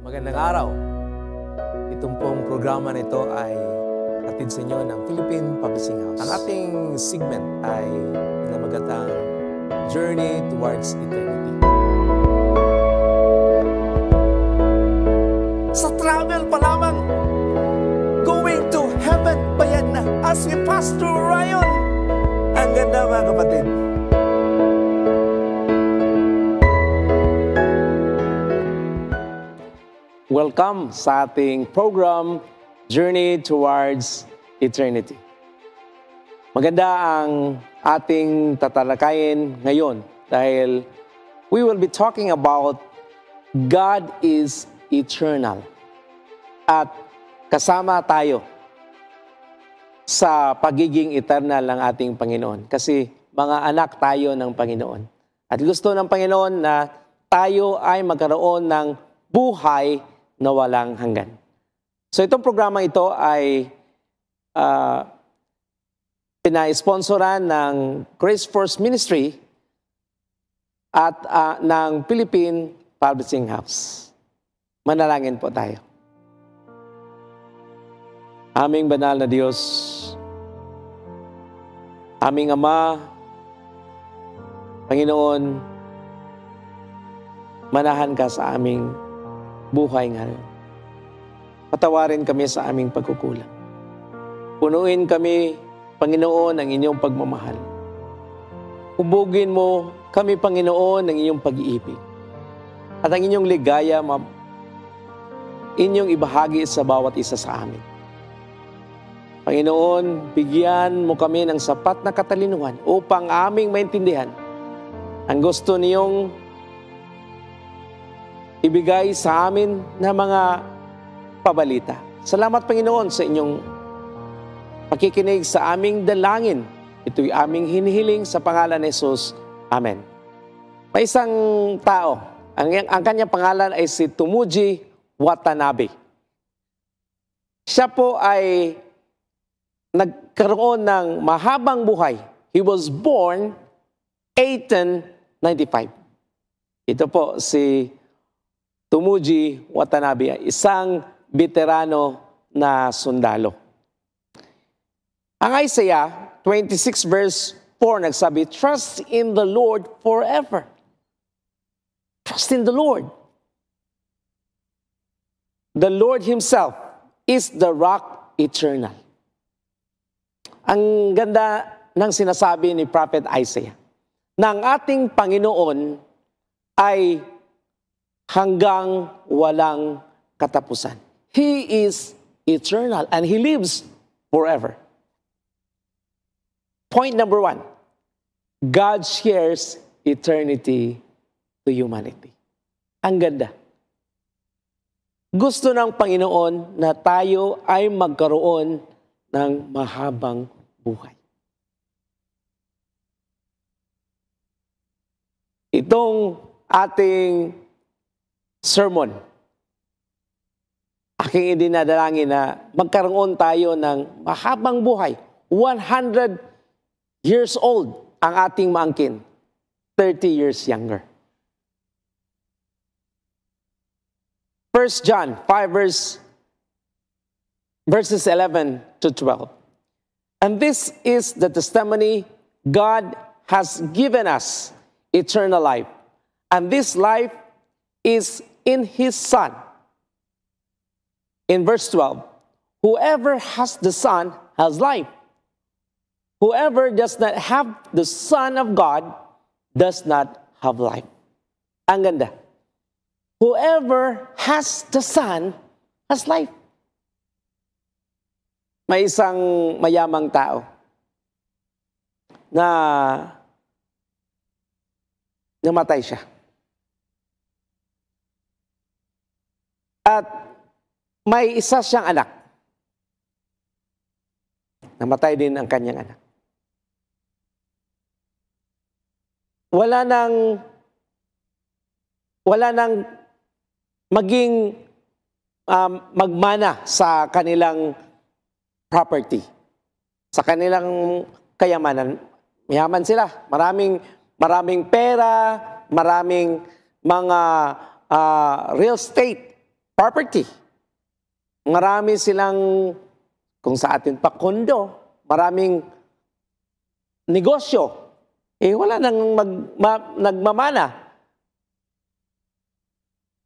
Magandang araw. Itong pong programa nito ay hatid sa inyo ng Philippine Publishing House. Ang ating segment ay pinamagatang Journey Towards Eternity. Sa travel pa lamang, going to heaven pa yan na as we pass through Orion. Ang ganda mga kapatid. Welcome sa ating program, Journey Towards Eternity. Maganda ang ating tatalakayin ngayon dahil we will be talking about God is eternal. At kasama tayo sa pagiging eternal ng ating Panginoon kasi mga anak tayo ng Panginoon. At gusto ng Panginoon na tayo ay magkaroon ng buhay na walang hanggan. So itong programa ito ay pina-sponsoran ng Grace Force Ministry at ng Philippine Publishing House. Manalangin po tayo. Aming banal na Diyos, aming Ama, Panginoon, manahan ka sa aming buhay ngayon. Patawarin kami sa aming pagkukulang. Punuin kami, Panginoon, ng inyong pagmamahal. Hubugin mo kami, Panginoon, ng inyong pag-iibig. At ang inyong ligaya, inyong ibahagi sa bawat isa sa amin. Panginoon, bigyan mo kami ng sapat na katalinuhan upang aming maintindihan ang gusto niyong ibigay sa amin na mga pabalita. Salamat, Panginoon, sa inyong pakikinig sa aming dalangin. Ito'y aming hinihiling sa pangalan ni Jesus. Amen. May isang tao, ang kanyang pangalan ay si Tumuji Watanabe. Siya po ay nagkaroon ng mahabang buhay. He was born 1895. Ito po si Tumuji Watanabe, isang veterano na sundalo. Ang Isaiah 26 verse 4 nagsabi, "Trust in the Lord forever." Trust in the Lord. The Lord Himself is the rock eternal. Ang ganda ng sinasabi ni Prophet Isaiah, na ang ating Panginoon ay hanggang walang katapusan. He is eternal and He lives forever. Point number 1, God shares eternity to humanity. Ang ganda. Gusto ng Panginoon na tayo ay magkaroon ng mahabang buhay. Itong ating sermon, aking idinadalangin na magkaroon tayo ng mahabang buhay. 100 years old ang ating maangkin, 30 years younger. 1 John 5 verses 11 to 12. And this is the testimony God has given us, eternal life. And this life is in His Son. In verse 12, whoever has the Son has life. Whoever does not have the Son of God does not have life. Ang ganda. Whoever has the Son has life. May isang mayamang tao na namatay siya. At may isa siyang anak. Namatay din ang kanyang anak. Wala nang maging magmana sa kanilang property, sa kanilang kayamanan. Mayaman sila. Maraming pera, maraming mga real estate property. Marami silang, kung sa atin pa, kondo. Maraming negosyo. Wala nang nagmamana.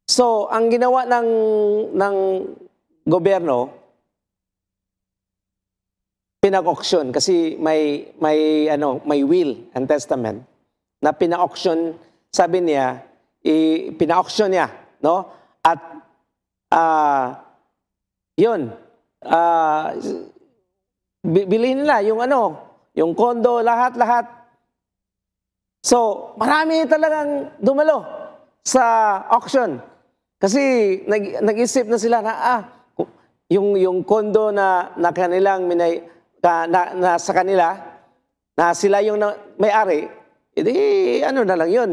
So, ang ginawa ng gobyerno, pinag-auction kasi may will and testament na pina-auction, sabi niya, pina-auction niya, no? At yun, bilhin nila yung kondo, lahat-lahat. So, marami talagang dumalo sa auction. Kasi nag-isip na sila na, yung kondo na kanilang na sa kanila, na sila yung may-ari, edi na lang yun.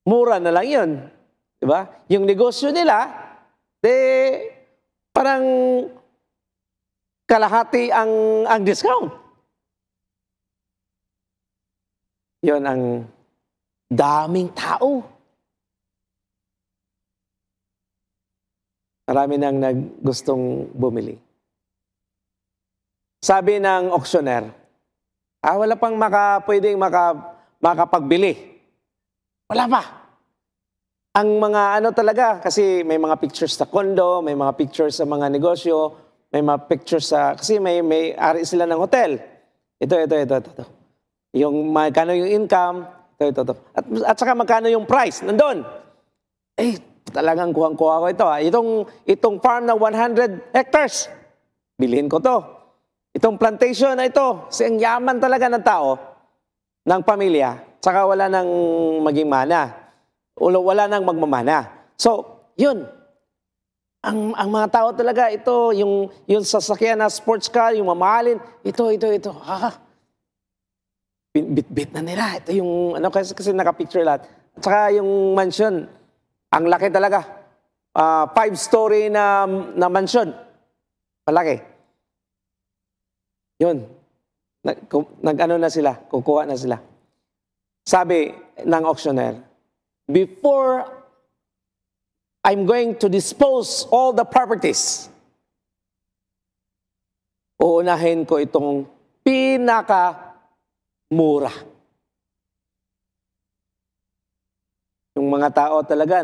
Mura na lang yun. Diba? Yung negosyo nila, parang kalahati ang discount. Yun ang daming tao. Marami nang gustong bumili. Sabi ng auctioneer, wala pang pwedeng makapagbili. Wala pa. Ang mga talaga, kasi may mga pictures sa condo, may mga pictures sa mga negosyo, may mga pictures kasi may ari sila ng hotel. Ito. Yung magkano yung income, ito. At saka magkano yung price, nandun. Talagang kuhang-kuha ko ito. Itong farm na 100 hectares, bilhin ko to. Itong plantation na ito, ang yaman talaga ng tao, ng pamilya, saka wala nang maging mana. Wala nang magmamana. So, yun. Ang mga tao talaga, ito, yung sasakyan na sports car, yung mamahalin, ito. Bit na nila. Ito yung, kasi nakapicture lahat. At saka yung mansion, ang laki talaga. 5-story na mansion. Malaki. Yun. Na sila, kukuha na sila. Sabi ng auctioneer, before I'm going to dispose all the properties, uunahin ko itong pinakamura. Yung mga tao talaga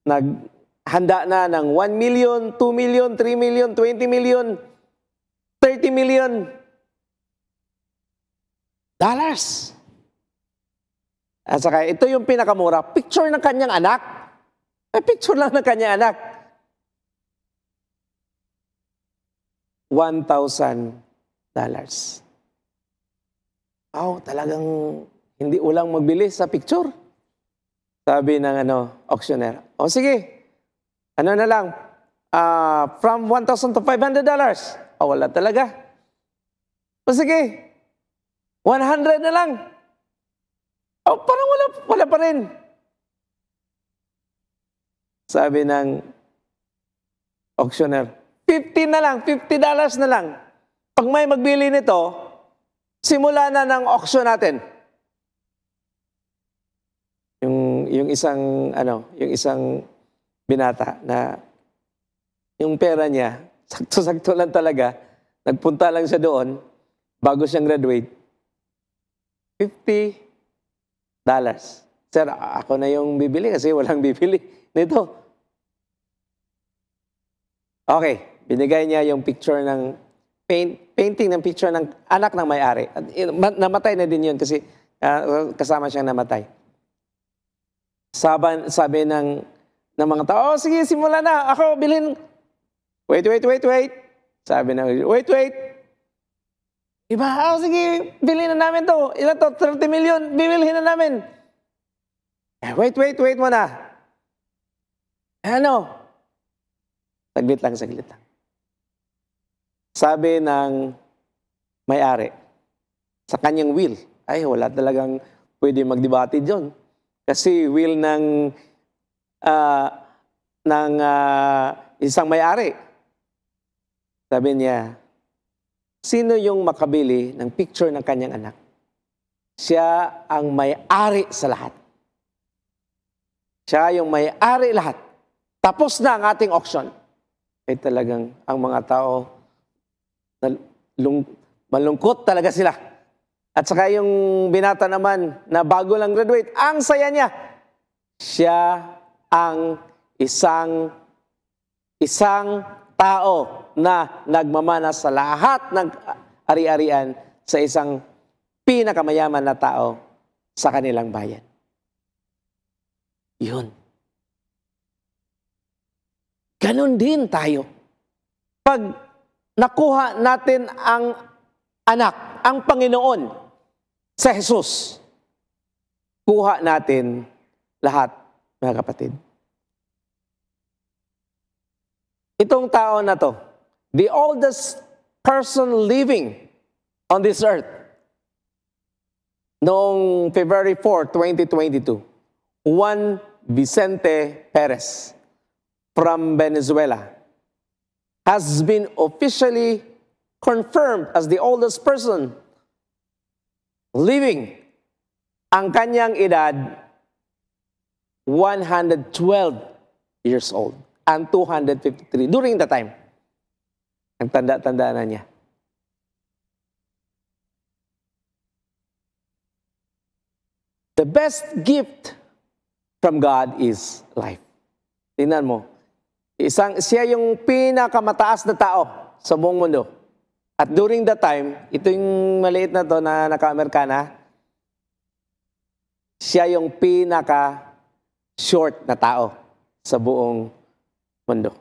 naghanda na ng 1 million, 2 million, 3 million, 20 million, 30 million dollars. At saka ito yung pinakamura, picture ng kanyang anak. Picture lang ng kanyang anak. $1,000. Talagang hindi ulang magbili sa picture. Sabi ng auctioneer. Sige, na lang, from $1,000 to $500. Wala talaga. Sige, 100 na lang. Parang wala pa rin. Sabi ng auctioneer, 50 na lang, $50 na lang. Pag may magbili nito, simula na ng auction natin. Yung isang binata na yung pera niya, sakto-sakto lang talaga, nagpunta lang siya doon, bago siyang graduate, $50. Sir, ako na yung bibili kasi walang bibili nito. Okay, binigay niya yung picture ng painting ng picture ng anak ng may-ari. Namatay na din yun kasi kasama siyang namatay. Sabi ng mga tao, sige, simula na. Ako, bilhin. Wait. Sabi na, wait. Diba? Sige, bilhin na namin to. Ilan to? 30 million. Bibilhin na namin. Wait muna. Saglit lang. Sabi ng may-ari, sa kanyang will, wala talagang pwede magdebate dyan. Kasi will ng isang may-ari. Sabi niya, sino yung makabili ng picture ng kanyang anak? Siya ang may-ari sa lahat. Siya yung may-ari lahat. tapos na ang ating auction. Ay talagang ang mga tao, malungkot talaga sila. At saka yung binata naman na bago lang graduate, ang saya niya. Siya ang isang tao na nagmamana sa lahat ng ari-arian sa isang pinakamayaman na tao sa kanilang bayan. Yun. Ganon din tayo. Pag nakuha natin ang anak, ang Panginoon sa Jesus, kuha natin lahat, mga kapatid. Itong tao na to, the oldest person living on this earth, noong February 4, 2022, Juan Vicente Perez from Venezuela has been officially confirmed as the oldest person living. Ang kanyang edad, 112 years old and 253 during the time. Ang tanda-tanda na niya. The best gift from God is life. Tingnan mo, siya yung pinakamataas na tao sa buong mundo. At during that time, ito yung maliit na to na naka-Amerikana, siya yung pinaka-short na tao sa buong mundo.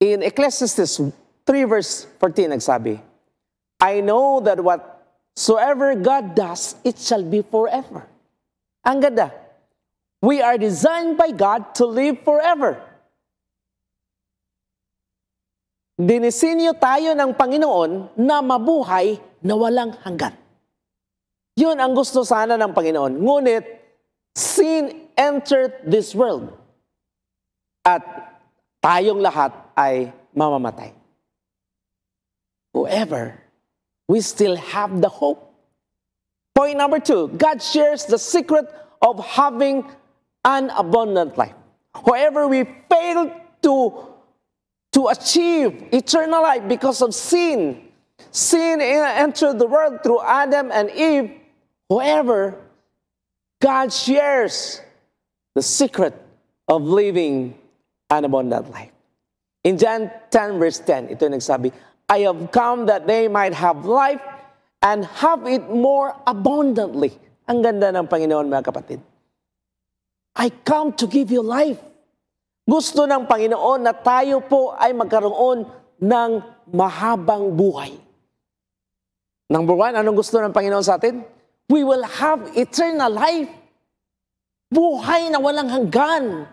In Ecclesiastes 3 verse 14, nagsabi, I know that whatsoever God does, it shall be forever. Ang ganda. We are designed by God to live forever. Dinisenyo tayo ng Panginoon na mabuhay na walang hanggan. Yun ang gusto sana ng Panginoon. Ngunit, sin entered this world. At tayong lahat ay mamamatay. However, we still have the hope. Point number 2, God shares the secret of having an abundant life. However, we fail to achieve eternal life because of sin. Sin entered the world through Adam and Eve. However, God shares the secret of living an abundant life. In John 10 verse 10, ito yung nagsabi, I have come that they might have life and have it more abundantly. Ang ganda ng Panginoon, mga kapatid. I come to give you life. Gusto ng Panginoon na tayo po ay magkaroon ng mahabang buhay. Number 1, anong gusto ng Panginoon sa atin? We will have eternal life. Buhay na walang hanggan.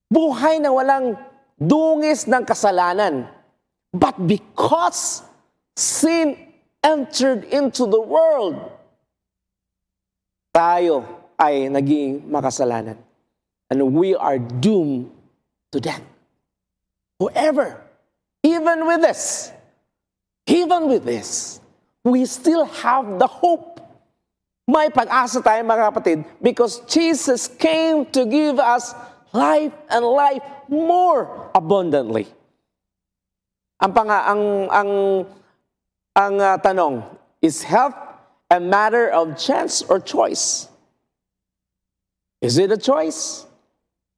Buhay na walang dungis ng kasalanan. But because sin entered into the world, tayo ay naging makasalanan. And we are doomed to death. However, even with this, we still have the hope. May pag-asa tayo, mga kapatid, because Jesus came to give us life and life more abundantly. Ang tanong, is health a matter of chance or choice? Is it a choice?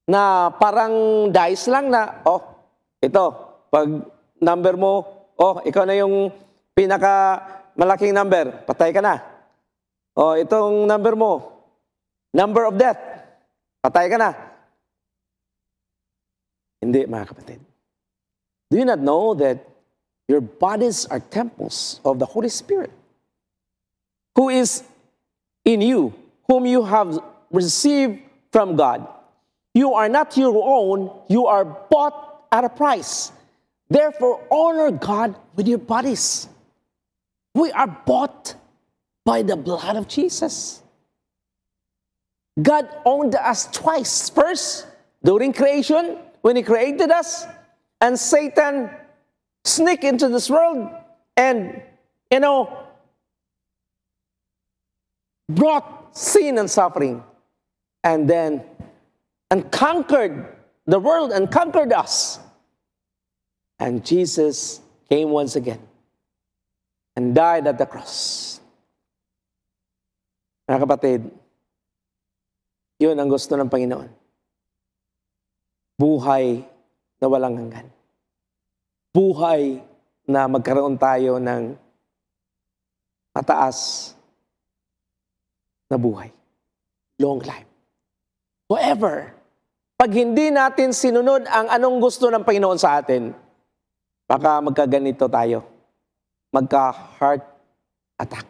Na parang dice lang na, ito, pag number mo, ikaw na yung pinaka-malaking number, patay ka na. Itong number mo, number of death, patay ka na. Hindi, mga kapatid. Do you not know that your bodies are temples of the Holy Spirit, who is in you, whom you have received from God? You are not your own, you are bought at a price. Therefore, honor God with your bodies. We are bought by the blood of Jesus. God owned us twice. First, during creation, when He created us, and Satan sneaked into this world and, brought sin and suffering. and then and conquered the world and conquered us. And Jesus came once again and died at the cross. Mga kapatid, yun ang gusto ng Panginoon. Buhay na walang hanggan. Buhay na magkaroon tayo ng mataas na buhay. Long life. However, pag hindi natin sinunod ang anong gusto ng Panginoon sa atin, baka magkaganito tayo. Magka-heart attack.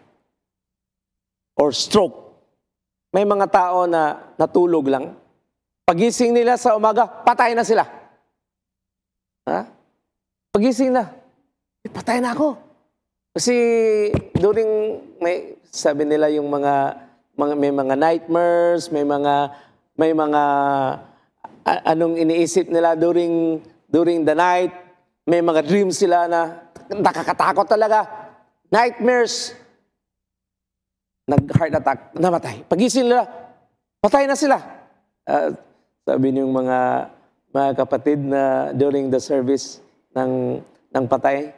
Or stroke. May mga tao na natulog lang. Pagising nila sa umaga, patay na sila. Ha? Pagising na, patay na ako. Kasi during, sabi nila yung may mga nightmares, may mga anong iniisip nila during the night, may mga dreams sila na nakakatakot talaga. Nightmares. Nag-heart attack, namatay. Pagising nila, patay na sila. Sabi niyong mga kapatid na during the service ng patay,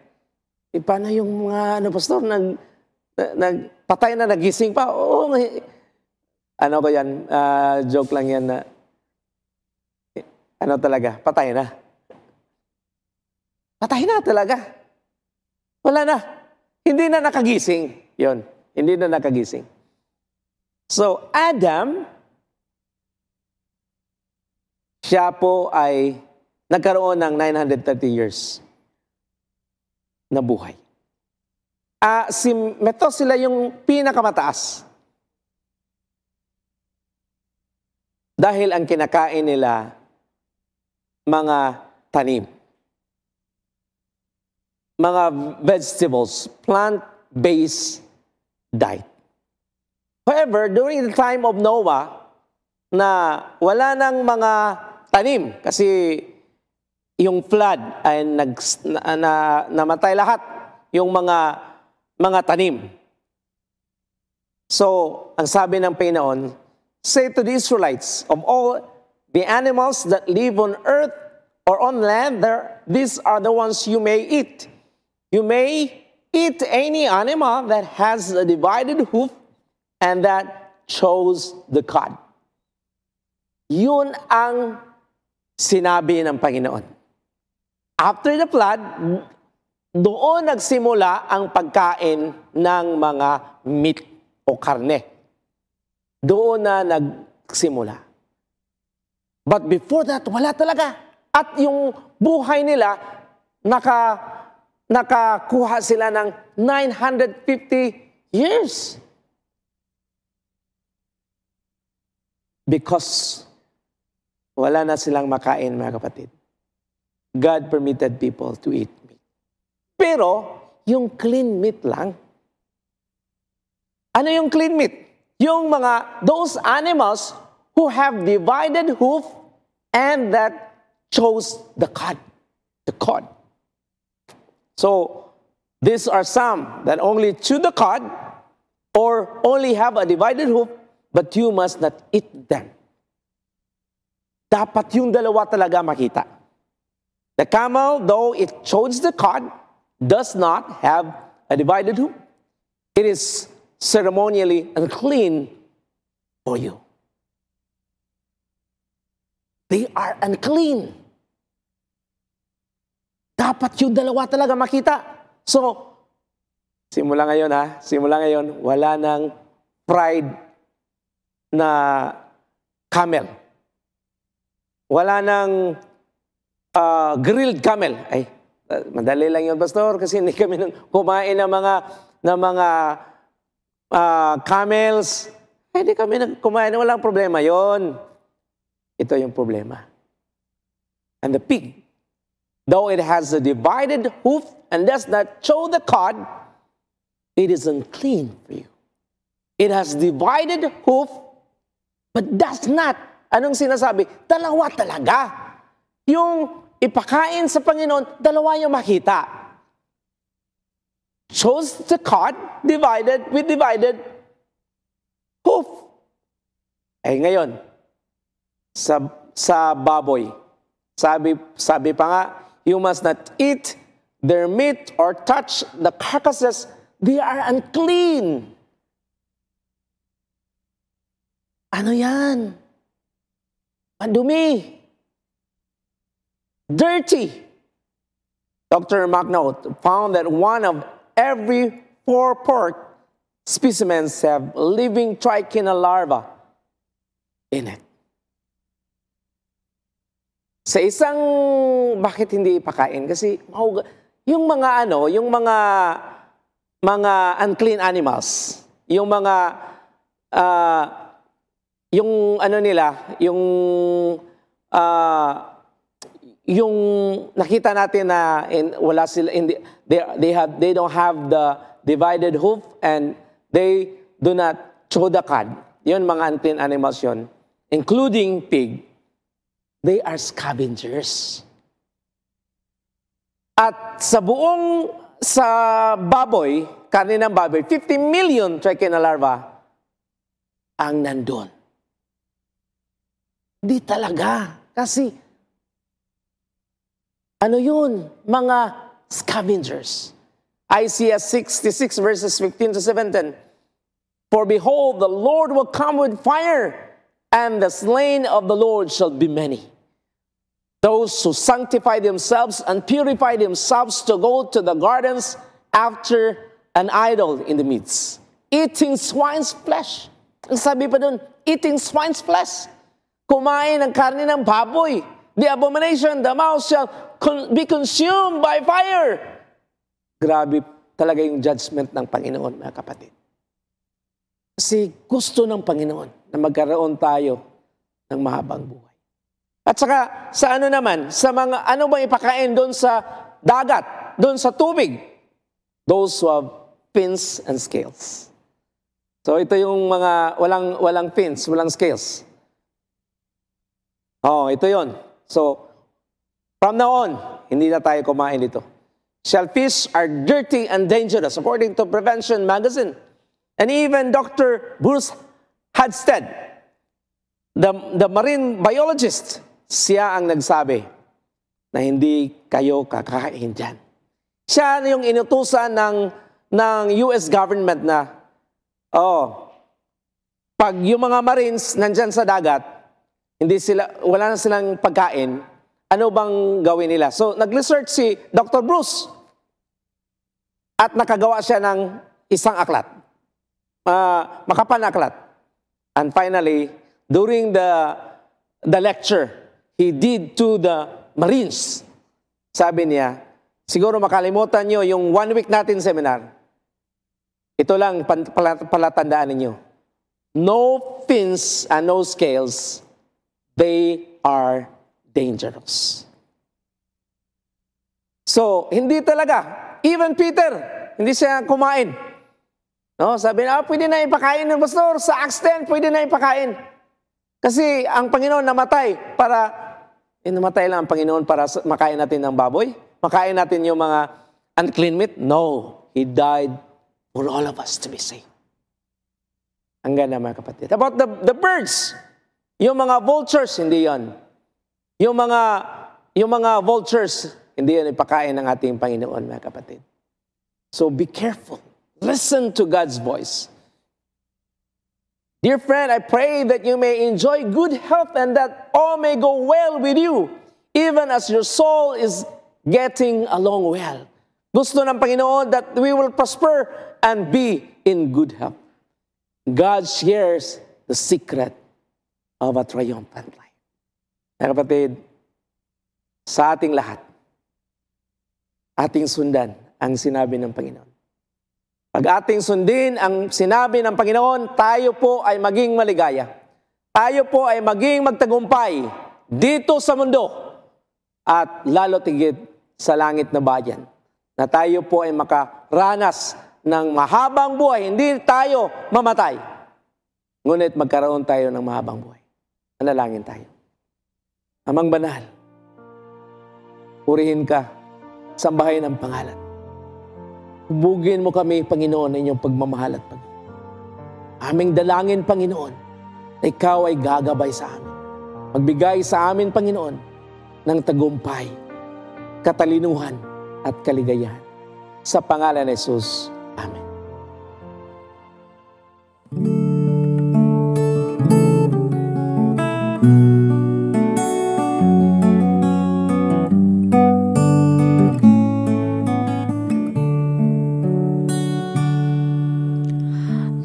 paano yung mga pastor, nagpatay na, nagising pa? Oo, ano ko yan, joke lang yan na, talaga, patay na. Patay na talaga. Wala na. Hindi na nakagising. Yun. Hindi na nakagising. So, Adam, siya po ay nagkaroon ng 930 years na buhay. Si Methuselah yung pinakamataas. Dahil ang kinakain nila, mga tanim. Mga vegetables, plant-based diet. However, during the time of Noah, na wala nang mga tanim, kasi yung flood ay namatay lahat yung mga tanim. So, ang sabi ng Panginoon, say to the Israelites, of all the animals that live on earth or on land, these are the ones you may eat. You may eat any animal that has a divided hoof and that chose the cud. Yun ang sinabi ng Panginoon. After the flood, doon nagsimula ang pagkain ng mga meat o karne. Doon na nagsimula. But before that, wala talaga. At yung buhay nila, nakakuha sila ng 950 years. Because wala na silang makain, mga kapatid. God permitted people to eat meat. Pero, yung clean meat lang. Ano yung clean meat? Yung those animals who have divided hoof and that chose the cud. The cod. So, these are some that only chew the cud or only have a divided hoof, but you must not eat them. Dapat yung dalawa talaga makita. The camel, though it chose the cud, does not have a divided hoof. It is ceremonially unclean for you. They are unclean. Dapat yung dalawa talaga makita. So, simula ngayon, wala nang fried na camel. Wala nang grilled camel. Ay, madali lang yun, Pastor, kasi hindi kami kumain ng mga camels. Ay, hindi kami kumain. Walang problema yon. Ito yung problema. And the pig, though it has a divided hoof and does not chew the cud, it is unclean for you. It has divided hoof, but does not. Anong sinasabi? Dalawa talaga. Yung ipakain sa Panginoon, dalawa yung makita. Chose the cud, divided with divided hoof. Eh ngayon, sa baboy. Sabi pa nga, you must not eat their meat or touch the carcasses. They are unclean. Ano yan? Madumi. Dirty. Dr. McNaught found that one of every 4 pork specimens have living trichina larva in it. Sa isang, bakit hindi ipakain? Kasi yung mga mga unclean animals, yung mga yung nila, yung nakita natin na wala sila, they don't have the divided hoof and they do not chew the cud. Yun mga unclean animals yun, including pig. They are scavengers. At sa baboy, karne ng baboy, 50 million trichina larva ang nandun. Di talaga. Kasi, ano yun? Mga scavengers. Isaiah 66 verses 15 to 17. For behold, the Lord will come with fire, and the slain of the Lord shall be many. Those who sanctify themselves and purify themselves to go to the gardens after an idol in the midst, eating swine's flesh. Ang sabi pa dun, eating swine's flesh. Kumain ng karne ng baboy. The abomination, the mouth shall be consumed by fire. Grabe talaga yung judgment ng Panginoon, mga kapatid. Kasi gusto ng Panginoon na magkaroon tayo ng mahabang buhay. At saka, sa ano naman, sa mga, ano bang ipakain doon sa dagat, doon sa tubig? Those who have fins and scales. So ito yung mga walang fins, walang scales. Ito yon. So, from now on, hindi na tayo kumain dito. Shellfish are dirty and dangerous, according to Prevention Magazine. And even Dr. Bruce Hadstead, the marine biologist, siya ang nagsabi na hindi kayo kakain dyan. Siya yung inutusan ng US government na, pag yung mga marines nandyan sa dagat, wala na silang pagkain, ano bang gawin nila? So, nag-research si Dr. Bruce at nakagawa siya ng isang aklat. Makapal na aklat. And finally, during the lecture he did to the Marines, sabi niya, siguro makalimutan nyo yung 1 week natin seminar. Ito lang palatandaan ninyo. No fins and no scales, they are dangerous. So, hindi talaga. Even Peter, hindi siya kumain. No, sabi na, pwede na ipakain ng pastor. Sa Acts 10, pwede na ipakain. Kasi ang Panginoon namatay namatay lang ang Panginoon para makain natin ng baboy? Makain natin yung mga unclean meat? No. He died for all of us to be saved. Ang ganda, mga kapatid. About the birds, yung mga vultures, hindi yan. Yung mga vultures, hindi yan ipakain ng ating Panginoon, mga kapatid. So be careful. Listen to God's voice. Dear friend, I pray that you may enjoy good health and that all may go well with you, even as your soul is getting along well. Gusto ng Panginoon that we will prosper and be in good health. God shares the secret of a triumphant life. Mga kapatid, sa ating lahat, ating sundan ang sinabi ng Panginoon. Pag ating sundin ang sinabi ng Panginoon, tayo po ay maging maligaya. Tayo po ay maging magtagumpay dito sa mundo at lalo tigit sa langit na bayan. Na tayo po ay makaranas ng mahabang buhay. Hindi tayo mamatay. Ngunit magkaroon tayo ng mahabang buhay. Manalangin tayo. Amang banal, purihin ka, sambahin ang pangalan. Hubugin mo kami, Panginoon, ng inyong pagmamahal at pag-ibig. Aming dalangin, Panginoon, na ikaw ay gagabay sa amin. Magbigay sa amin, Panginoon, ng tagumpay, katalinuhan at kaligayahan. Sa pangalan ni Jesus. Amen.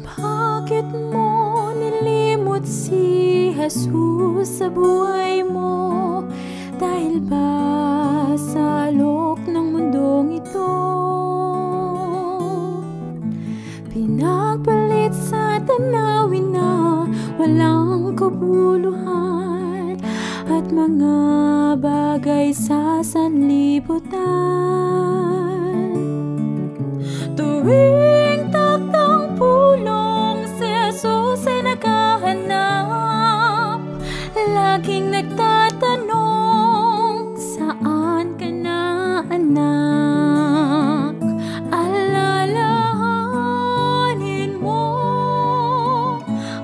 Bakit mo nilimot si Jesus sa buhay mo? Dahil ba sa alok ng mundong ito? Pinagpalit sa tanawin na walang kabuluhan at mga bagay sa sanlibutan. Tuwing taktang pulong si Jesus ay naghahanap, laging nagtatanong, saan ka na, anak? Alalahanin mo,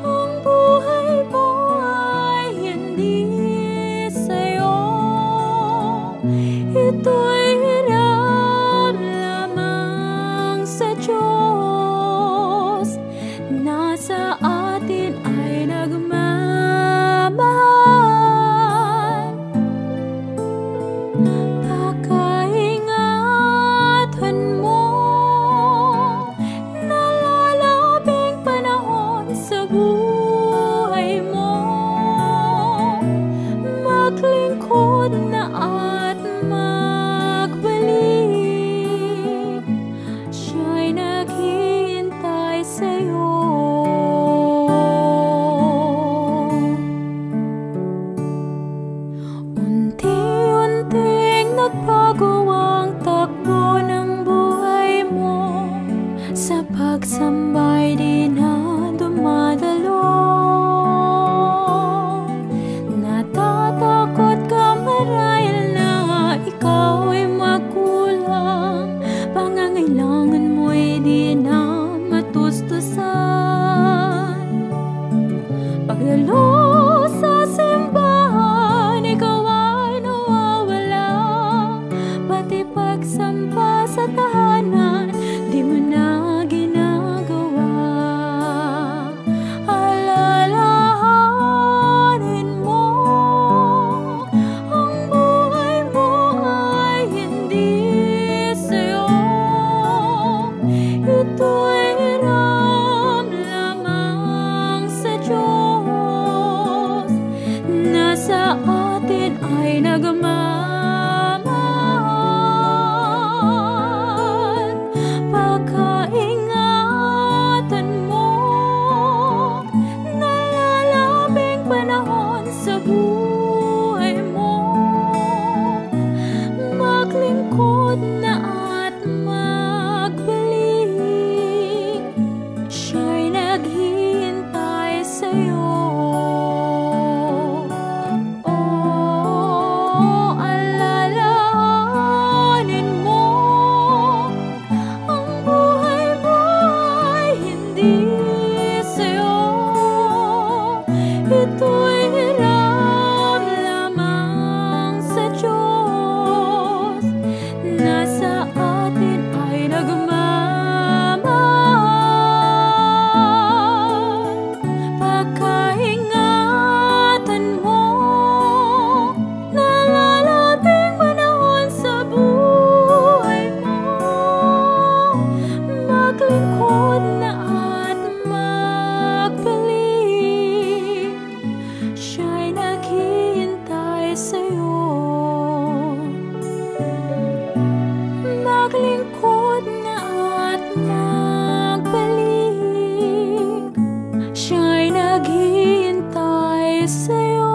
ang buhay mo ay hindi sa'yo. Ito'y hiram lamang sa Diyos, nasa atin ay nagmamahal. Pakaingatan mo, nalalabing panahon sa buhay mo. Maglingkod na at magbalik, siya'y naghihintay sa'yo. Unti-unting nagbago ang takbo ng buhay mo, sa pagsambay di na dumadalo. Natatakot ka marahil na ikaw ay magkulang, pangangailangan mo'y di na matustusan. Paglalo sa simbahan, ikaw ay nawawala, pati pagsampa sa tahanan, di mo na ginagawa. Alalahanin mo, ang buhay mo ay hindi sa'yo. Ito'y hiram lamang sa Diyos, nasa atin ay nagmamahal. Pakaingatan mo, nalalabing panahon sa buhay mo. Maglingkod na at magbalik, siya'y naghihintay sa'yo. Oh, alalahanin mo, ang buhay mo ay hindi sa'yo. Ito'y hiram lamang sa Diyos, nasa atin ay nagmamahal. Pakaingatan mo, nalalabing panahon sa buhay mo. Maglingkod na at magbalik, siya'y naghihintay sa'yo. Maglingkod na at magbalik, siya'y naghihintay sa'yo.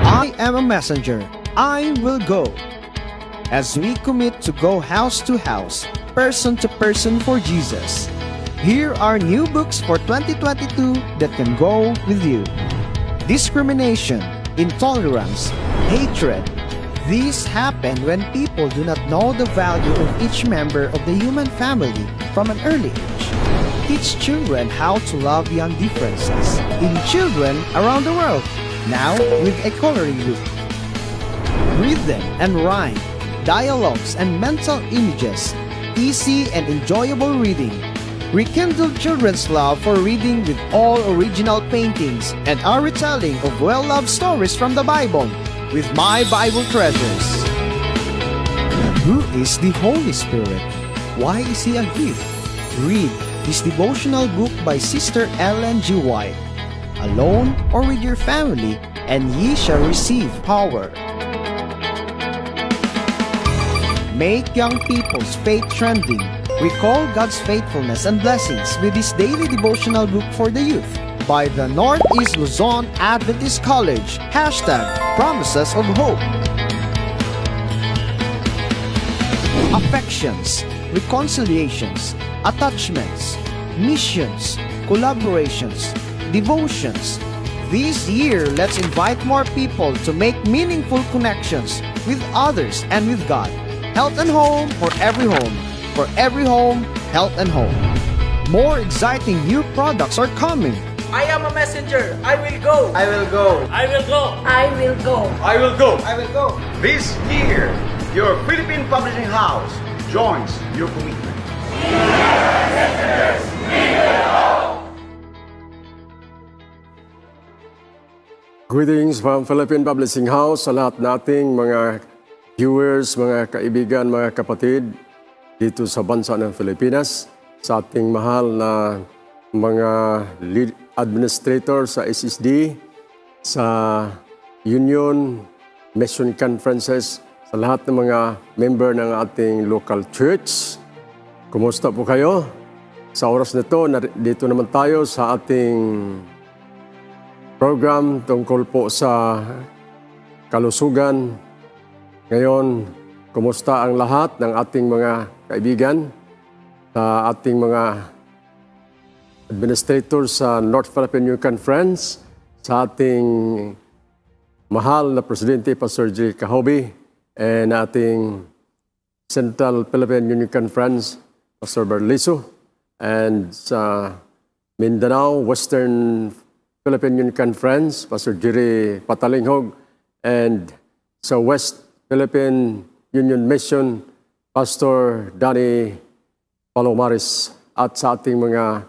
I am a messenger. I will go. As we commit to go house to house, person to person for Jesus, here are new books for 2022 that can go with you. Discrimination, intolerance, hatred, These happen when people do not know the value of each member of the human family from an early age. Teach children how to love beyond differences in children around the world, now with a coloring book. Read them and rhyme, dialogues and mental images, easy and enjoyable reading. Rekindle children's love for reading with all original paintings and our retelling of well-loved stories from the Bible with My Bible Treasures. Who is the Holy Spirit? Why is He a gift? Read this devotional book by Sister Ellen G. White, alone or with your family, and ye shall receive power. Make young people's faith trending. Recall God's faithfulness and blessings with this daily devotional book for the youth by the Northeast Luzon Adventist College. #Promises of Hope. Affections, reconciliations, attachments, missions, collaborations, devotions. This year, let's invite more people to make meaningful connections with others and with God. Health and home for every home. For every home, health and home. More exciting new products are coming. I am a messenger. I will go. I will go. I will go. I will go. I will go. I will go. This year, your Philippine Publishing House joins your commitment. Greetings from Philippine Publishing House sa lahat nating mga viewers, mga kaibigan, mga kapatid dito sa bansa ng Pilipinas, sa ating mahal na mga lead administrator sa SSD, sa Union, Mission Conferences, sa lahat ng mga member ng ating local church. Kumusta po kayo? Sa oras na ito, dito naman tayo sa ating program tungkol po sa kalusugan. Ngayon, kumusta ang lahat ng ating mga kaibigan, sa ating mga administrator sa North Philippine Youth Conference, sa ating mahal na Presidente Pastor J. Cahobi, and ating Central Philippine Union Conference, Pastor Berliso, and sa Mindanao Western Philippine Union Conference, Pastor Jerry Patalinghog, and sa West Philippine Union Mission, Pastor Danny Palomares, at sa ating mga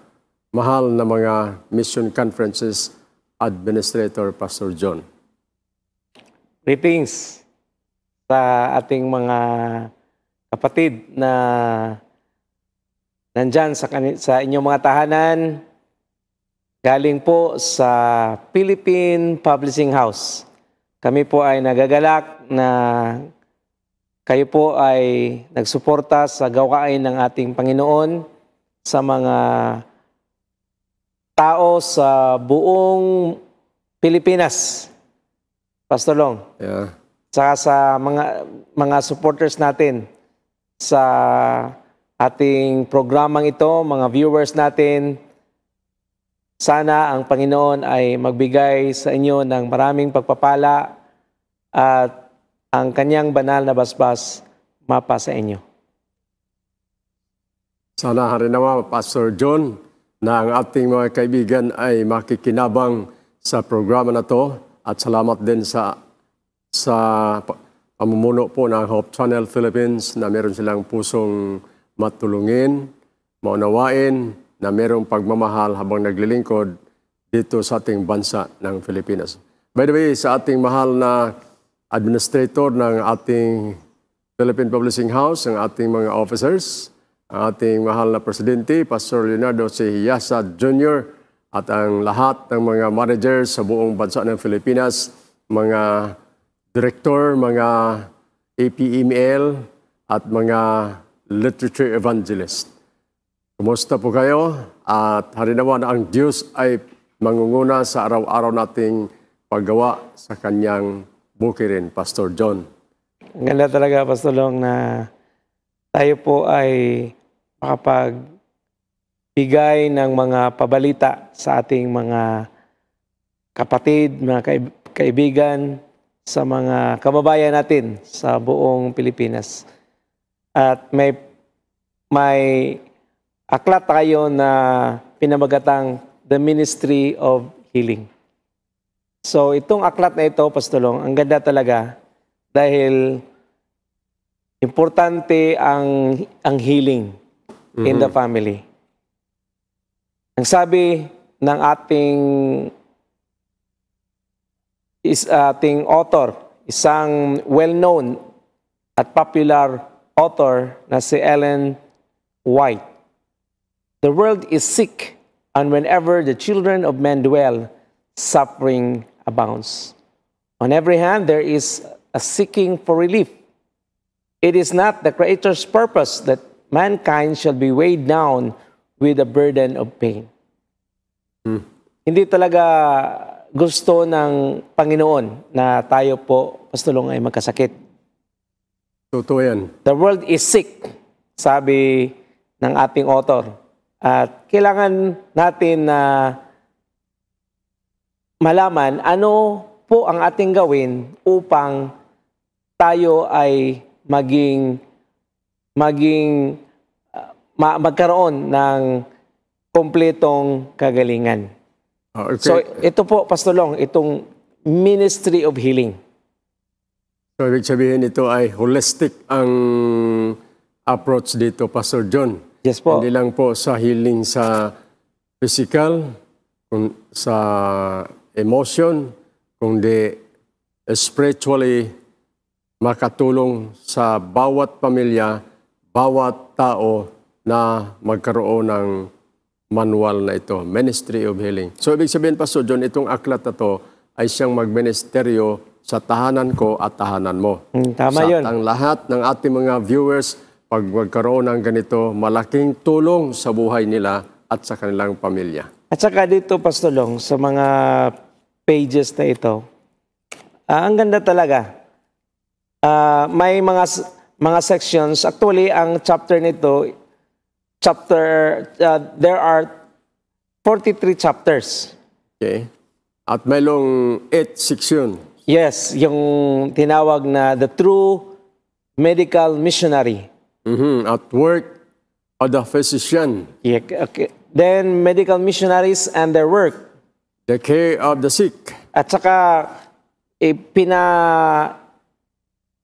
mahal na mga mission conferences administrator, Pastor John. Greetings sa ating mga kapatid na nandyan sa inyong mga tahanan. Galing po sa Philippine Publishing House. Kami po ay nagagalak na kayo po ay nagsuporta sa gawain ng ating Panginoon sa mga tao sa buong Pilipinas. Pastor Long. Yeah. Saka sa mga supporters natin sa ating programang ito, mga viewers natin, sana ang Panginoon ay magbigay sa inyo ng maraming pagpapala at ang kanyang banal na basbas mapa sa inyo. Sana harinawa, Pastor John, na ang ating mga kaibigan ay makikinabang sa programa na to, at salamat din sa pamumuno po ng Hope Channel Philippines na meron silang pusong matulungin, maunawain, na merong pagmamahal habang naglilingkod dito sa ating bansa ng Pilipinas. By the way, sa ating mahal na administrator ng ating Philippine Publishing House, ang ating mga officers, ang ating mahal na Presidente, Pastor Leonardo C. Hiasa Jr., at ang lahat ng mga managers sa buong bansa ng Pilipinas, mga director, mga APML, at mga literature evangelist. Kumusta po kayo? At harinawa na ang Diyos ay mangunguna sa araw-araw nating paggawa sa kanyang bukirin, Pastor John. Ang ganda talaga, Pastor Long, na tayo po ay makapagbigay ng mga pabalita sa ating mga kapatid, mga kaibigan sa mga kababayan natin sa buong Pilipinas. At may aklat tayo na pinamagatang The Ministry of Healing. So itong aklat na ito, Pastolong, ang ganda talaga dahil importante ang healing in the family. Ang sabi ng ating author, isang well-known at popular author na si Ellen White. The world is sick, and whenever the children of men dwell, suffering abounds. On every hand, there is a seeking for relief. It is not the Creator's purpose that mankind shall be weighed down with the burden of pain. Hindi talaga gusto ng Panginoon na tayo po, Pastolong, ay magkasakit. Totoo yan. The world is sick, sabi ng ating author. At kailangan natin na malaman ano po ang ating gawin upang tayo ay magkaroon ng kompletong kagalingan. Okay. So ito po, Pastolong, itong Ministry of Healing. So, ibig sabihin ito ay holistic ang approach dito, Pastor John. Yes po. Hindi lang po sa healing sa physical, sa emotion, kundi spiritually makatulong sa bawat pamilya, bawat tao na magkaroon ng manual na ito, Ministry of Healing. So, ibig sabihin, Pastor John, itong aklat na to ay siyang magministeryo sa tahanan ko at tahanan mo. Tama sa yun. ang lahat ng ating mga viewers, pag magkaroon ng ganito, malaking tulong sa buhay nila at sa kanilang pamilya. At saka dito, Pastolong, sa mga pages na ito, ang ganda talaga. May mga sections. Actually, ang chapter nito, there are 43 chapters. Okay? At mayroong 8 section. Yes, yung tinawag na the true medical missionary. At work of the physician. Yeah, okay. Then medical missionaries and their work. The care of the sick. At saka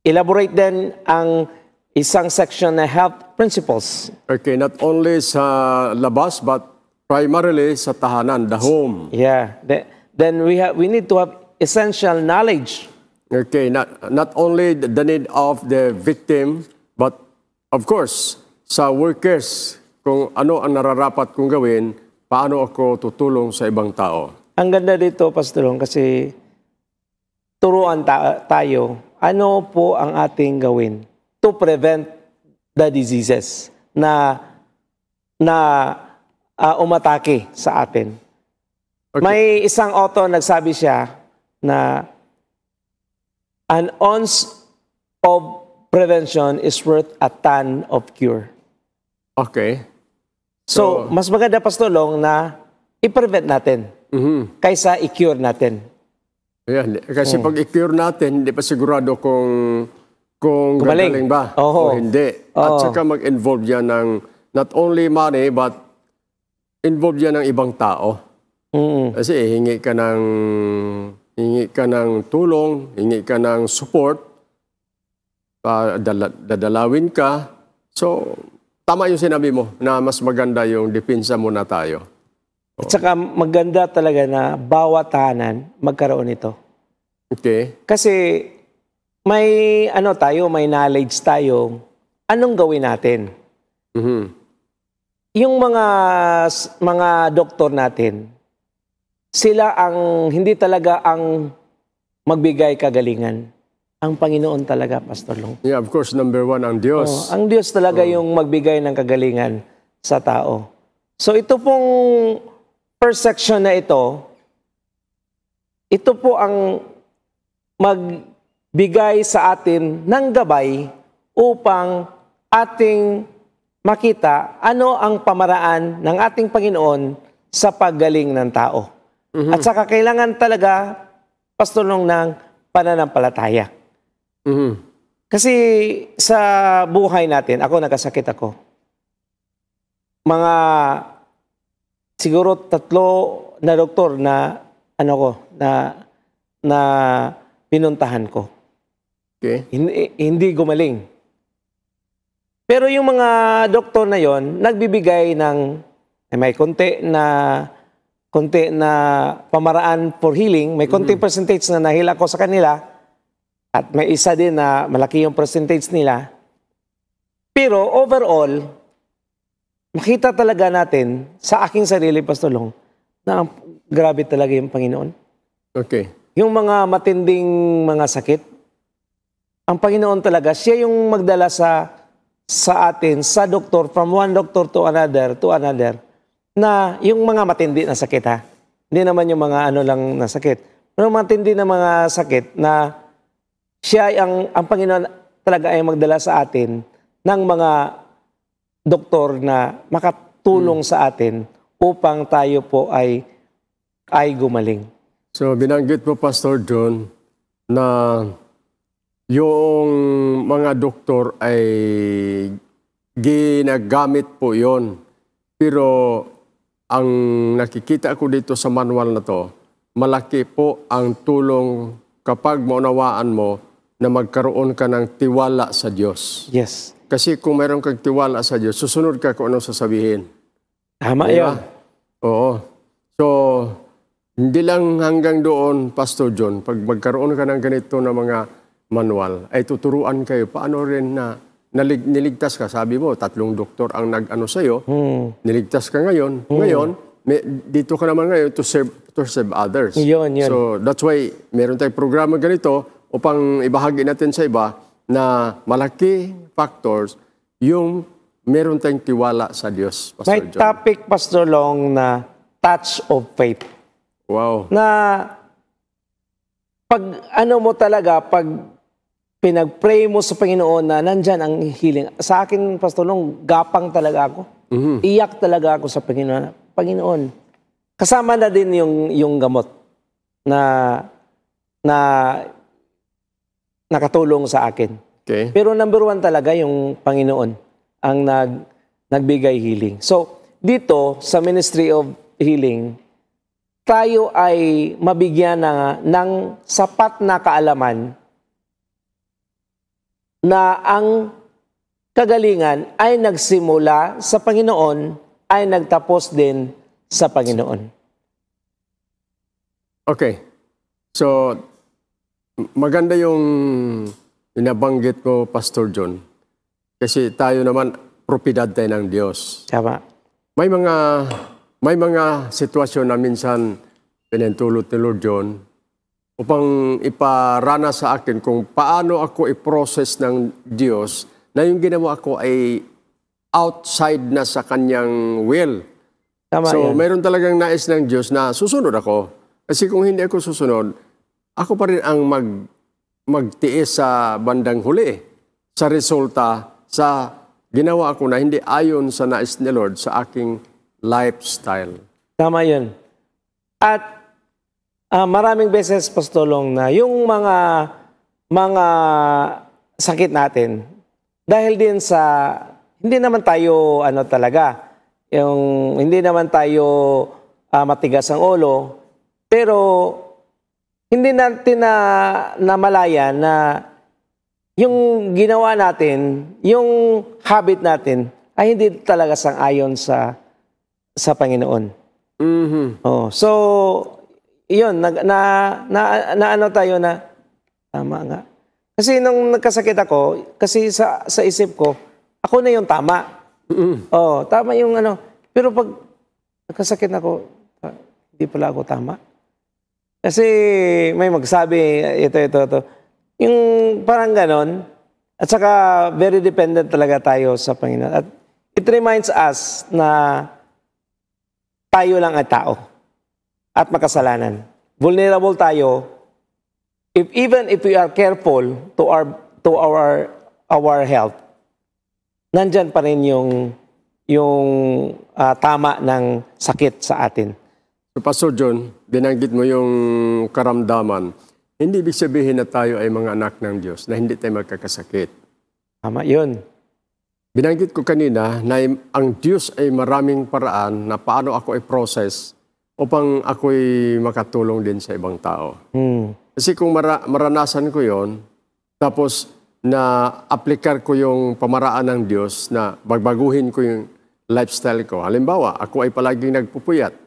elaborate din ang isang section na health principles. Okay, not only sa labas but primarily sa tahanan, the home. Yeah. Then we need to have essential knowledge. Okay, not only the need of the victim, but of course, sa workers, kung ano ang nararapat kong gawin, paano ako tutulong sa ibang tao. Ang ganda dito, Pastorong, kasi turuan tayo, ano po ang ating gawin to prevent the diseases na umatake sa atin. Okay. May isang author nagsabi siya na an ounce of prevention is worth a ton of cure. Okay. So mas maganda, Pastolong, na i-prevent natin kaysa i-cure natin. Ayan. Kasi pag i-cure natin, hindi pa sigurado kung Gumaling. gagaling ba Oo. o hindi. At saka mag-involve yan ng not only money, but involve yan ng ibang tao. Kasi hingi ka ng tulong, hingi ka ng support, dadalawin ka. So, tama yung sinabi mo na mas maganda yung depensa muna tayo. At saka maganda talaga na bawat tahanan magkaroon nito. Okay. Kasi may may knowledge tayo, anong gawin natin? Yung mga doktor natin, sila ang hindi talaga ang magbigay kagalingan. Ang Panginoon talaga, Pastor Long. Yeah, of course, number one ang Diyos. Ang Diyos talaga yung magbigay ng kagalingan sa tao. So ito pong first section na ito po ang magbigay sa atin ng gabay upang ating makita ano ang pamaraan ng ating Panginoon sa paggaling ng tao. At saka kailangan talaga, Pastor Long, ng pananampalataya. Mhm. Kasi sa buhay natin, ako nagkasakit ako. Mga siguro 3 na doktor na na pinuntahan ko. Okay. Hindi gumaling. Pero yung mga doktor na yon nagbibigay ng may konti na pamaraan for healing, may konti percentage na nahila ko sa kanila at may isa din na malaki yung percentage nila. Pero overall, makita talaga natin sa aking sarili, Pastor Long, na grabe talaga yung Panginoon. Okay. Yung mga matinding mga sakit, ang Panginoon talaga, siya yung magdala sa atin, sa doktor, from one doctor to another, na yung mga matindi na sakit ha. Hindi naman yung mga lang na sakit. Pero matindi na mga sakit na siya, ang Panginoon talaga ay magdala sa atin ng mga doktor na makatulong sa atin upang tayo po ay gumaling. So binanggit mo, Pastor John, na yung mga doktor ay ginagamit po yon. Pero ang nakikita ko dito sa manual na to, malaki po ang tulong kapag maunawaan mo na magkaroon ka ng tiwala sa Diyos. Yes. Kasi kung mayroon kang tiwala sa Diyos, susunod ka kung anong sasabihin. Tama Diba? yun. Oo. So, hindi lang hanggang doon, Pastor John, pag magkaroon ka ng ganito na mga manual, ay tuturuan kayo paano rin na niligtas ka. Sabi mo, 3 doktor ang nag-ano sa'yo. Niligtas ka ngayon. Ngayon, dito ka naman ngayon to serve others. Yun. So, that's why meron tayong programa ganito upang ibahagi natin sa iba na malaki factors yung meron tayong tiwala sa Diyos, Pastor May John. topic, Pastor Long, na touch of faith. Wow. Na pag mo talaga, pag pinag-pray mo sa Panginoon na nandyan ang healing. Sa akin, Pastor Long, gapang talaga ako. Iyak talaga ako sa Panginoon. Panginoon, kasama na din yung gamot na nakatulong sa akin. Okay. Pero number 1 talaga yung Panginoon ang nagbigay healing. So, dito sa Ministry of Healing, tayo ay mabigyan ng sapat na kaalaman na ang kagalingan ay nagsimula sa Panginoon, ay nagtapos din sa Panginoon. Okay. So, maganda yung inabanggit mo, Pastor John. Kasi tayo naman, propidad tayo ng Diyos. Tama. May mga sitwasyon na minsan pinintulot ni Lord John upang iparana sa akin kung paano ako i-process ng Diyos na yung ginawa ko ay outside na sa kanyang will. Tama So, yan. mayroon talagang nais ng Diyos na susunod ako. Kasi kung hindi ako susunod, ako pa rin ang magtiis sa bandang huli. Sa resulta, sa ginawa ko na hindi ayon sa nais ni Lord sa aking lifestyle. Tama yun. At maraming beses, Pastor Long, na yung mga sakit natin, dahil din sa, hindi naman tayo, hindi naman tayo matigas ang ulo, pero hindi natin namalayan na yung ginawa natin, yung habit natin, ay hindi talaga sang-ayon sa Panginoon. Oh, so, yun, tayo na, tama nga. Kasi nung nagkasakit ako, kasi sa isip ko, ako na yung tama. Oh, tama yung Pero pag nagkasakit ako, hindi pala ako tama. Kasi may magsabi, ito. Yung parang ganon. At saka very dependent talaga tayo sa Panginoon. At it reminds us na tayo lang ang tao at makasalanan. Vulnerable tayo. Even if we are careful to our health, nandyan pa rin yung tama ng sakit sa atin. So, Pastor John, binanggit mo yung karamdaman. hindi ibig sabihin na tayo ay mga anak ng Diyos, na hindi tayo magkakasakit. Tama yun. Binanggit ko kanina na ang Diyos ay maraming paraan na paano ako i-process upang ako'y makatulong din sa ibang tao. Kasi kung maranasan ko yon, tapos na aplikar ko yung pamaraan ng Diyos na bagbaguhin ko yung lifestyle ko. Halimbawa, ako ay palaging nagpupuyat.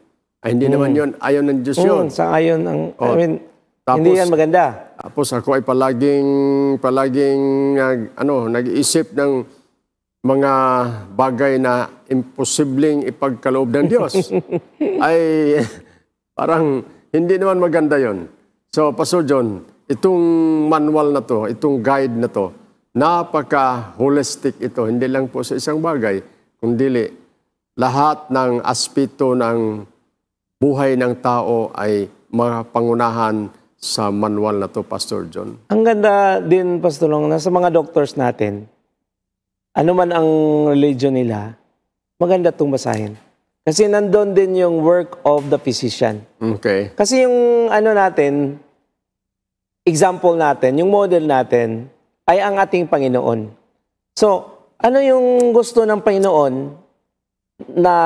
Ay, hindi naman yun, ayaw ng Diyos yun. Sa ayon, Oh, I mean, tapos, hindi yan maganda. Tapos ako ay palaging nag-iisip ng mga bagay na imposibleng ipagkaloob ng Diyos. Ay parang hindi naman maganda yon. So, Pastor John, itong manual na to, itong guide na to, napaka-holistic ito. Hindi lang po sa isang bagay, kundi lahat ng aspeto ng buhay ng tao ay mapangunahan sa manual na to, Pastor John. Ang ganda din, Pastor Long, na sa mga doctors natin, ano man ang religion nila, maganda itong basahin. Kasi nandun din yung work of the physician. Okay. Kasi yung natin, example natin, yung model natin, ay ang ating Panginoon. So, ano yung gusto ng Panginoon na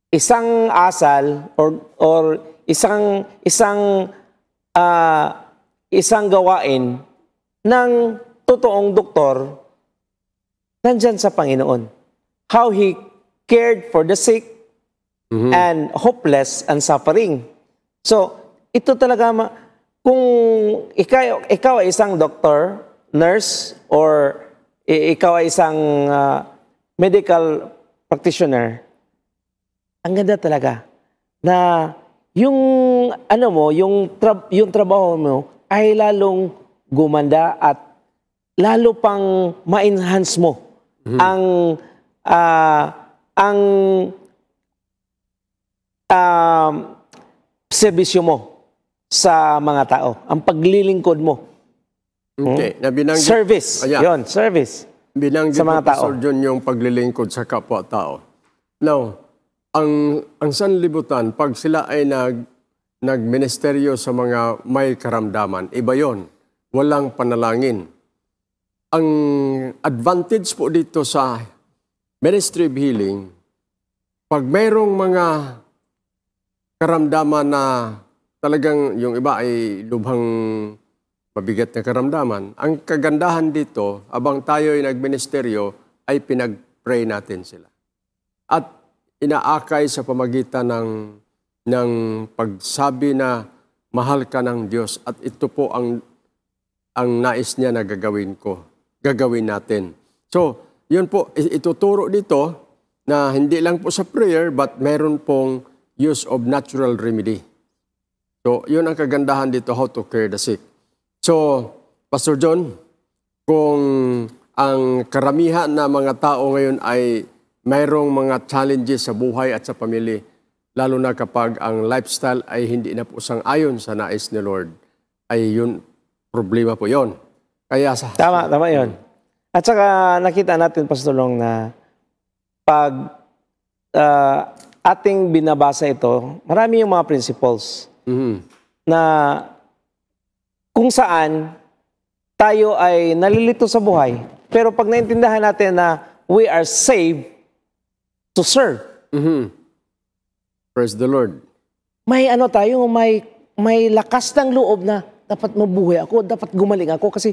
isang asal or isang gawain ng totoong doktor nandyan sa Panginoon. How He cared for the sick and hopeless and suffering. So, ito talaga, kung ikaw ay isang doctor, nurse, or ikaw ay isang medical practitioner, ang ganda talaga na yung yung trabaho mo ay lalong gumanda at lalo pang ma-enhance mo ang serbisyo mo sa mga tao, ang paglilingkod mo. Okay. Service. Yon, service. Binanggit sa mga mo, Pastor John, yung paglilingkod sa kapwa-tao. Now, ang sanlibutan, pag sila ay nagministeryo sa mga may karamdaman, iba yon. Walang panalangin. Ang advantage po dito sa ministry of healing, pag mayroong mga karamdaman na talagang yung iba ay lubhang mabigat na karamdaman, ang kagandahan dito, abang tayo ay nagministeryo, ay pinag-pray natin sila. At inaakay sa pamagitan ng pagsabi na mahal ka ng Diyos at ito po ang nais niya na gagawin natin. So, yun po, ituturo dito na hindi lang po sa prayer but meron pong use of natural remedy. So, yun ang kagandahan dito, how to cure the sick. So, Pastor John, kung ang karamihan na mga tao ngayon ay mayroong mga challenges sa buhay at sa pamilya, lalo na kapag ang lifestyle ay hindi na po sang-ayon sa nais ni Lord, ay yun, problema po yun. Kaya Tama yun. At saka nakita natin, Pastor Long, na pag ating binabasa ito, marami yung mga principles na kung saan tayo ay nalilito sa buhay. Pero pag naintindihan natin na we are saved to serve. Praise the Lord. May may lakas ng loob na dapat mabuhay ako, dapat gumaling ako kasi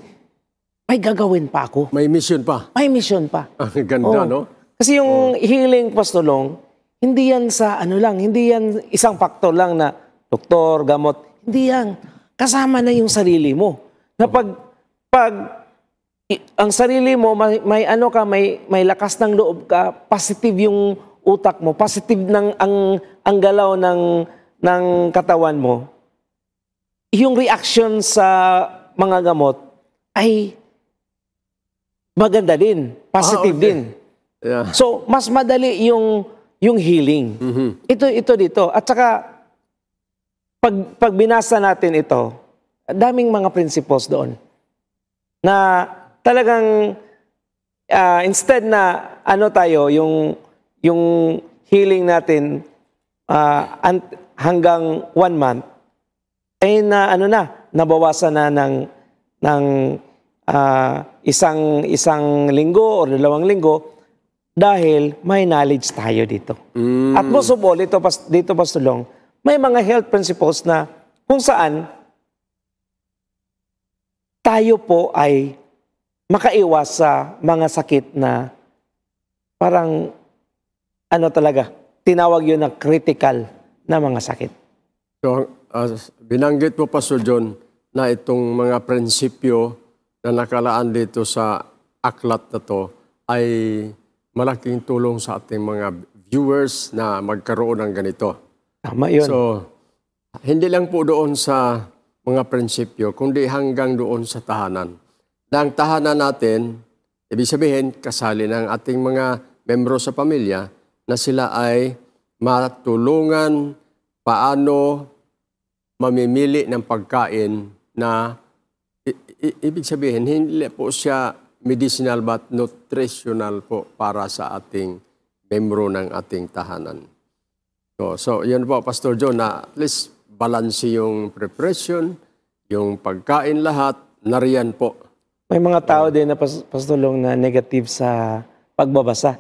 may gagawin pa ako. May mission pa. May mission pa. Ang ganda, no? Kasi yung healing, Pastor Long, hindi yan sa hindi yan isang faktor lang na doktor, gamot. Hindi yan. Kasama na yung sarili mo. Na pag ang sarili mo, may lakas ng loob ka, positive yung utak mo, positive ang galaw ng katawan mo, yung reaction sa mga gamot ay maganda din, positive din. Yeah. So, mas madali yung healing. Ito dito. At saka, pag binasa natin ito, daming mga principles doon. Na talagang, instead na yung healing natin hanggang 1 month, ay nabawasan na ng isang linggo o 2 linggo dahil may knowledge tayo dito. At most of all, dito Pastor Long, may mga health principles na kung saan tayo po ay makaiwas sa mga sakit na parang tinawag yun na critical na mga sakit. So, binanggit mo, Pastor John, na itong mga prinsipyo na nakalaan dito sa aklat na to ay malaking tulong sa ating mga viewers na magkaroon ng ganito. Tama yun. So, hindi lang po doon sa mga prinsipyo, kundi hanggang doon sa tahanan. Na ang tahanan natin, ibig sabihin, kasali ng ating mga membro sa pamilya na sila ay matulungan paano mamimili ng pagkain na ibig sabihin, hindi po siya medicinal but nutritional po para sa ating membro ng ating tahanan. So yun po, Pastor John, na at least balance yung preparation, yung pagkain lahat, nariyan po. May mga tao din na Pastor Long na negative sa pagbabasa.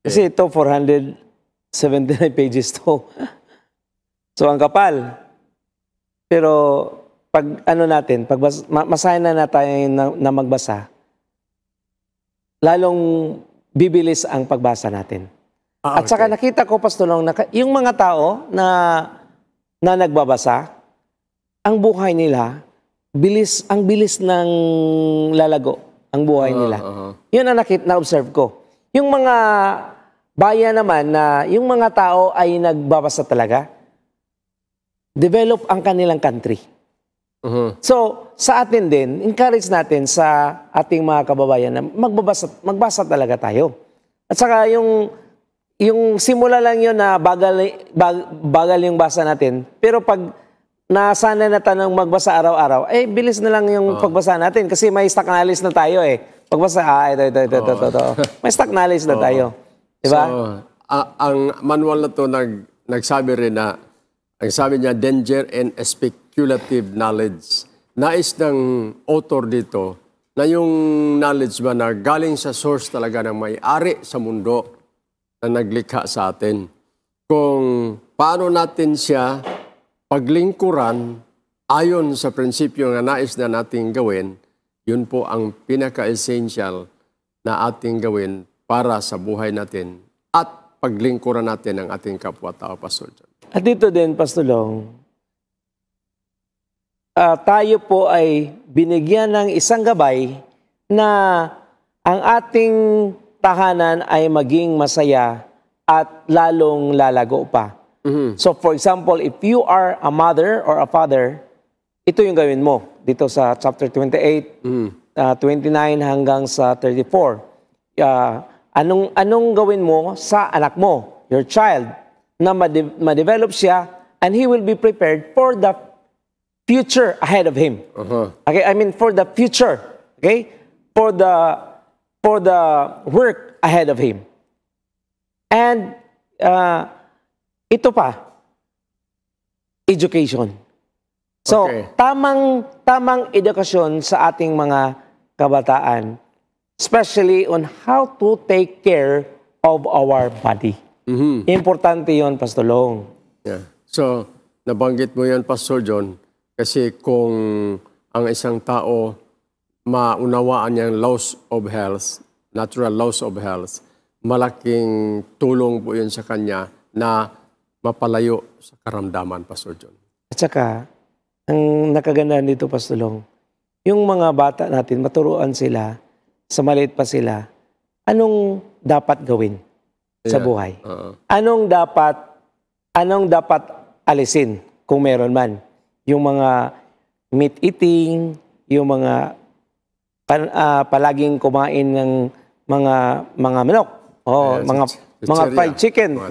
Kasi ito, 479 pages to. So, ang kapal. Pero, pag masahin na tayo na magbasa, lalong bibilis ang pagbasa natin. At saka nakita ko, Pastor Long, yung mga tao na nagbabasa, ang buhay nila, ang bilis ng lalago ang buhay nila. Yun ang na-observe ko. Yung mga bayan naman na yung mga tao ay nagbabasa talaga, develop ang kanilang country. So, sa atin din, encourage natin sa ating mga kababayan na magbasa talaga tayo. At saka yung simula lang yun na bagal yung basa natin, pero pag nasanay na tayo magbasa araw-araw, bilis na lang yung pagbasa natin kasi may stock knowledge na tayo Pagbasa, ito. May stock knowledge na tayo. Diba? So, ang manual na to nagsabi rin na, ang sabi niya, danger and speculative knowledge. Nais ng author dito na yung knowledge ba na galing sa source talaga ng may-ari sa mundo na naglikha sa atin. Kung paano natin siya paglingkuran ayon sa prinsipyo na nais na nating gawin, yun po ang pinaka-essential na ating gawin para sa buhay natin at paglingkuran natin ang ating kapwa-tao, Pastor John. At dito din, Pastor Long, tayo po ay binigyan ng isang gabay na ang ating tahanan ay maging masaya at lalong lalago pa. So for example, if you are a mother or a father, ito yung gawin mo dito sa chapter 28, 29 hanggang sa 34. Anong gawin mo sa anak mo, your child, na ma-develop siya and he will be prepared for the future ahead of him. Okay, I mean for the future, okay? For the work ahead of him. And ito pa, education. So, tamang edukasyon sa ating mga kabataan, especially on how to take care of our body. Importante yon, Pastor Long. Yeah. So, nabanggit mo yan, Pastor John, kasi kung ang isang tao maunawaan niyang laws of health, natural laws of health, malaking tulong po yun sa kanya na mapalayo sa karamdaman, Pastor John. At saka, ang nakagandahan dito, Pastor Long, yung mga bata natin, maturuan sila, sa maliit pa sila, anong dapat gawin sa buhay? Anong dapat alisin kung meron man? Yung mga meat eating, yung mga palaging kumain ng mga manok, mga fried chicken,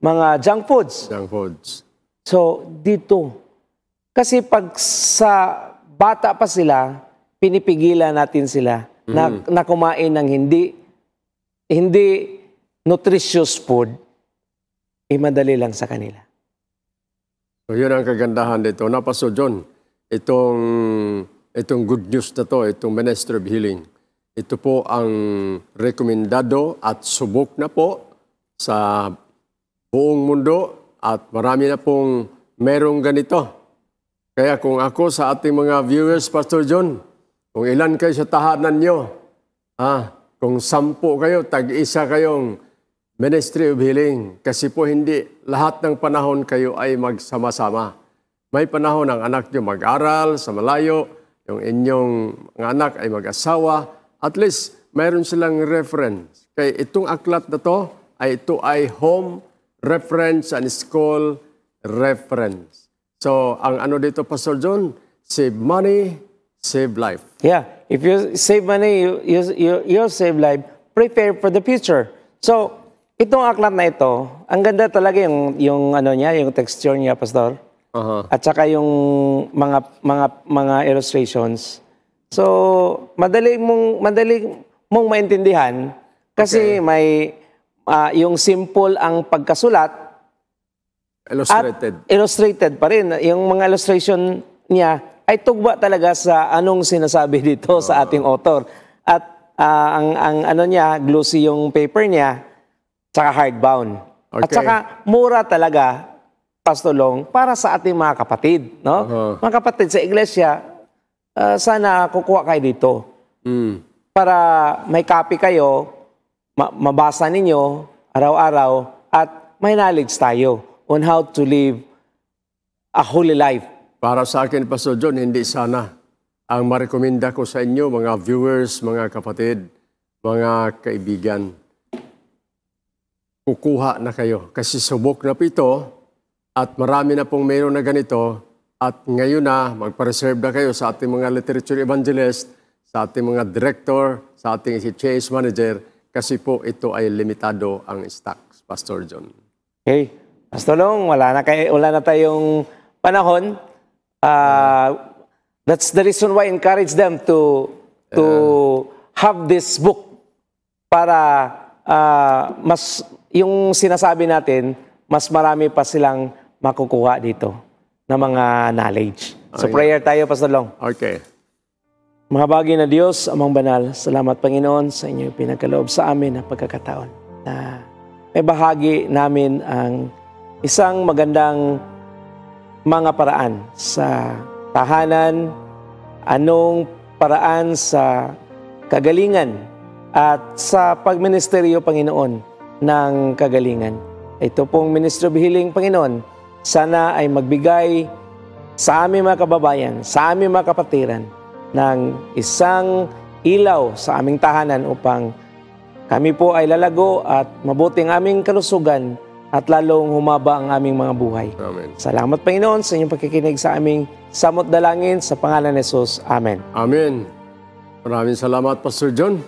mga junk foods. Junk foods. So, dito, kasi pag sa bata pa sila, pinipigilan natin sila na kumain ng hindi nutritious food, madali lang sa kanila. So yun ang kagandahan dito. Na Pastor John, itong good news na to, itong Ministry of Healing, ito po ang rekomendado at subok na po sa buong mundo at marami na pong merong ganito. Kaya kung ako sa ating mga viewers, Pastor John, kung ilan kayo sa tahanan nyo, kung 10 kayo, tag-isa kayong Ministry of Healing, kasi po hindi lahat ng panahon kayo ay magsama-sama. May panahon ang anak nyo mag-aral sa malayo, yung inyong mga anak ay mag-asawa, at least mayroon silang reference. Kaya itong aklat na to, ito ay home reference and school reference. So, ang ano dito, Pastor John, save money, save life. Yeah, if you save money, you save life, prepare for the future. So, itong aklat na ito, ang ganda talaga yung ano niya, yung texture niya, Pastor. At saka yung mga illustrations. So, madali mong maintindihan kasi may yung simple ang pagkasulat. Illustrated. At illustrated pa rin. Yung mga illustration niya ay tugma talaga sa anong sinasabi dito sa ating author. At ang ano niya, glossy yung paper niya, tsaka hardbound. Okay. At saka mura talaga, Pastor Long, para sa ating mga kapatid. No? Mga kapatid sa iglesia, sana kukuha kayo dito. Para may copy kayo, mabasa ninyo araw-araw, at may knowledge tayo on how to live a holy life. Para sa akin, Pastor John, hindi sana ang marekomenda ko sa inyo, mga viewers, mga kapatid, mga kaibigan, kukuha na kayo. Kasi subok na po ito at marami na pong mayroon na ganito at ngayon na magpa-reserve na kayo sa ating mga literature evangelist, sa ating mga director, sa ating chase manager kasi po ito ay limitado ang stocks, Pastor John. Okay. Pastor Long, wala na tayong panahon. That's the reason why I encourage them to have this book para mas yung sinasabi natin, mas marami pa silang makukuha dito na mga knowledge. So prayer tayo, Pastor Long. Okay. Mga bagay na Diyos, Amang Banal, salamat Panginoon sa inyong pinagkaloob sa amin na pagkakataon na may bahagi namin ang isang magandang mga paraan sa tahanan, anong paraan sa kagalingan at sa pagministeryo, Panginoon, ng kagalingan. Ito pong Ministry of Healing, Panginoon, sana ay magbigay sa aming mga kababayan, sa aming mga kapatiran, ng isang ilaw sa aming tahanan upang kami po ay lalago at mabuting aming kalusugan at lalong humaba ang aming mga buhay. Amen. Salamat, Panginoon, sa inyong pagkikinig sa aming samot dalangin sa pangalan ni Jesus. Amen. Amen. Maraming salamat, Pastor John.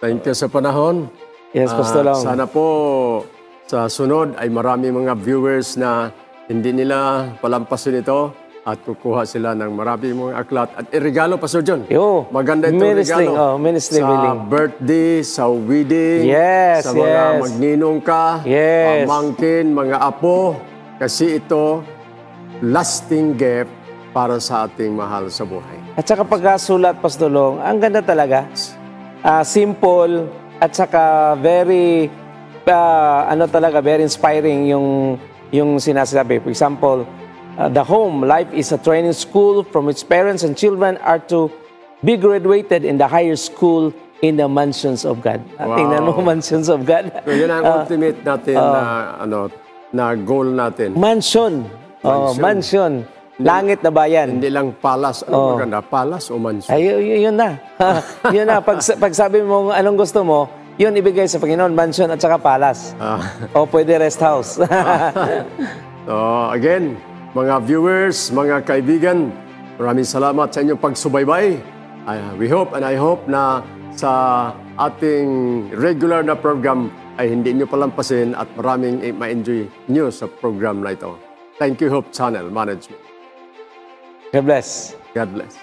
Thank you sa panahon. Yes, Pastor Long. Sana po sa sunod ay marami mga viewers na hindi nila palampasin ito at kukuha sila ng marami mga aklat. At irregalo, Pastor John. Yo, maganda itong regalo. ministry sa billing. birthday, sa wedding, Yes, sa mga yes. magninong ka, Yes. pamangkin, mga apo. Kasi ito, lasting gift para sa ating mahal sa buhay. At saka pagkasulat, Pastor Long, ang ganda talaga. Simple at saka very, very inspiring yung sinasabi. For example, the home life is a training school from which parents and children are to be graduated in the higher school in the mansions of God. Wow. Tingnan mo, mansions of God. So, yun ang ultimate natin na goal natin. Mansion. Mansion. Langit na bayan. Hindi lang palas. Ano maganda? Palas o mansion? Ay, yun na. Yun na. Pag sabi mo anong gusto mo, yun ibigay sa Panginoon, mansion at saka palas. O pwede rest house. So, again, mga viewers, mga kaibigan, maraming salamat sa inyong pagsubaybay. We hope and I hope na sa ating regular na program ay hindi nyo palampasin at maraming ma-enjoy nyo sa program na ito. Thank you, Hope Channel Management. God bless. God bless.